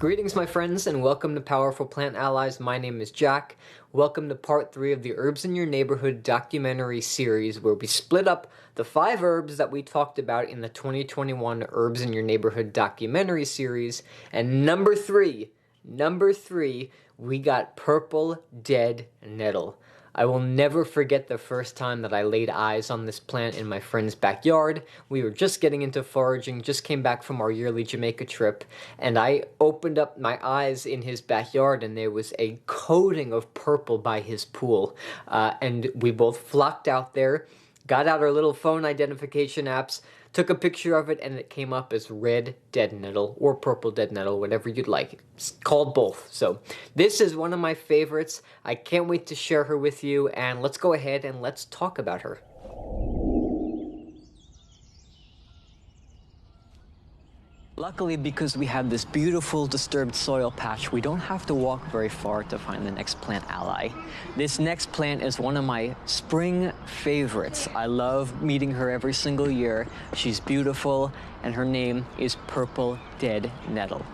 Greetings my friends and welcome to Powerful Plant Allies. My name is Jack. Welcome to part 3 of the Herbs in Your Neighborhood documentary series where we split up the 5 herbs that we talked about in the 2021 Herbs in Your Neighborhood documentary series. And number 3, we got purple dead nettle. I will never forget the first time that I laid eyes on this plant in my friend's backyard. We were just getting into foraging, just came back from our yearly Jamaica trip, and I opened up my eyes in his backyard and there was a coating of purple by his pool. And we both flocked out there, got out our little phone identification apps, took a picture of it, and it came up as red dead nettle or purple dead nettle, whatever you'd like. It's called both. So this is one of my favorites. I can't wait to share her with you, and let's go ahead and let's talk about her. Luckily, because we have this beautiful disturbed soil patch, we don't have to walk very far to find the next plant ally. This next plant is one of my spring favorites. I love meeting her every single year. She's beautiful, and her name is purple dead nettle.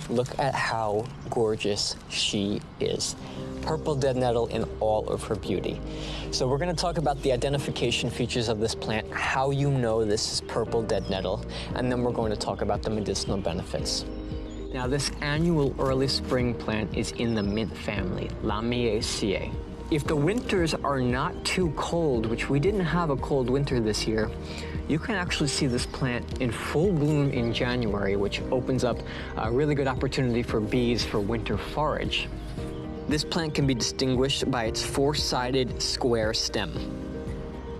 Look at how gorgeous she is. Purple dead nettle in all of her beauty. So we're going to talk about the identification features of this plant, how you know this is purple dead nettle, and then we're going to talk about the medicinal benefits. Now this annual early spring plant is in the mint family, Lamiaceae. If the winters are not too cold, which we didn't have a cold winter this year, you can actually see this plant in full bloom in January, which opens up a really good opportunity for bees for winter forage. This plant can be distinguished by its 4-sided square stem.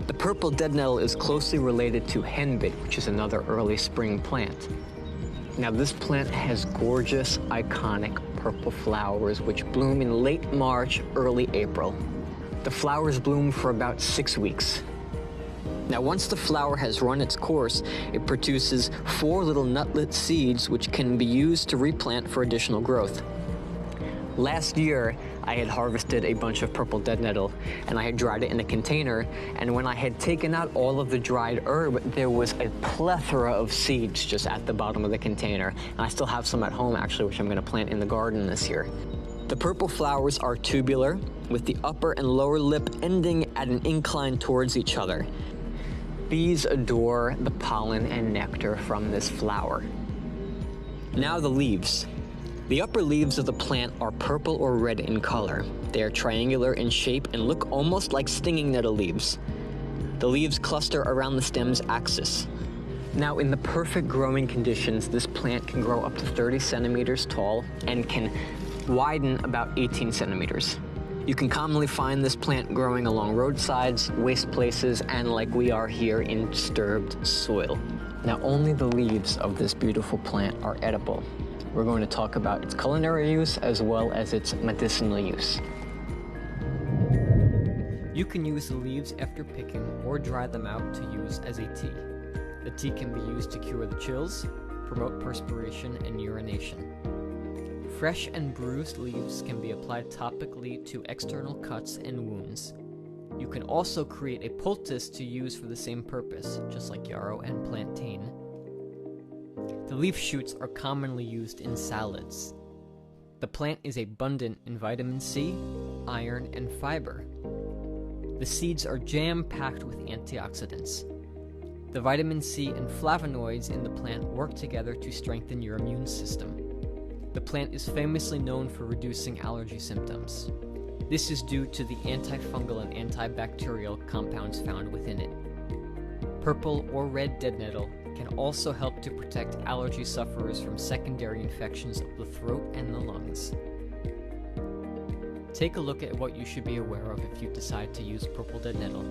The purple dead nettle is closely related to henbit, which is another early spring plant. Now this plant has gorgeous, iconic purple flowers which bloom in late March, early April. The flowers bloom for about 6 weeks. Now once the flower has run its course, it produces 4 little nutlet seeds which can be used to replant for additional growth. Last year, I had harvested a bunch of purple dead nettle and I had dried it in a container, and when I had taken out all of the dried herb, there was a plethora of seeds just at the bottom of the container. And I still have some at home actually, which I'm going to plant in the garden this year. The purple flowers are tubular, with the upper and lower lip ending at an incline towards each other. Bees adore the pollen and nectar from this flower. Now the leaves. The upper leaves of the plant are purple or red in color. They are triangular in shape and look almost like stinging nettle leaves. The leaves cluster around the stem's axis. Now, in the perfect growing conditions, this plant can grow up to 30 centimeters tall and can widen about 18 centimeters. You can commonly find this plant growing along roadsides, waste places, and like we are here in disturbed soil. Now, only the leaves of this beautiful plant are edible. We're going to talk about its culinary use as well as its medicinal use. You can use the leaves after picking or dry them out to use as a tea. The tea can be used to cure the chills, promote perspiration and urination. Fresh and bruised leaves can be applied topically to external cuts and wounds. You can also create a poultice to use for the same purpose, just like yarrow and plantain. The leaf shoots are commonly used in salads. The plant is abundant in vitamin C, iron, and fiber. The seeds are jam-packed with antioxidants. The vitamin C and flavonoids in the plant work together to strengthen your immune system. The plant is famously known for reducing allergy symptoms. This is due to the antifungal and antibacterial compounds found within it. Purple or red dead nettle can also help to protect allergy sufferers from secondary infections of the throat and the lungs. Take a look at what you should be aware of if you decide to use purple dead nettle.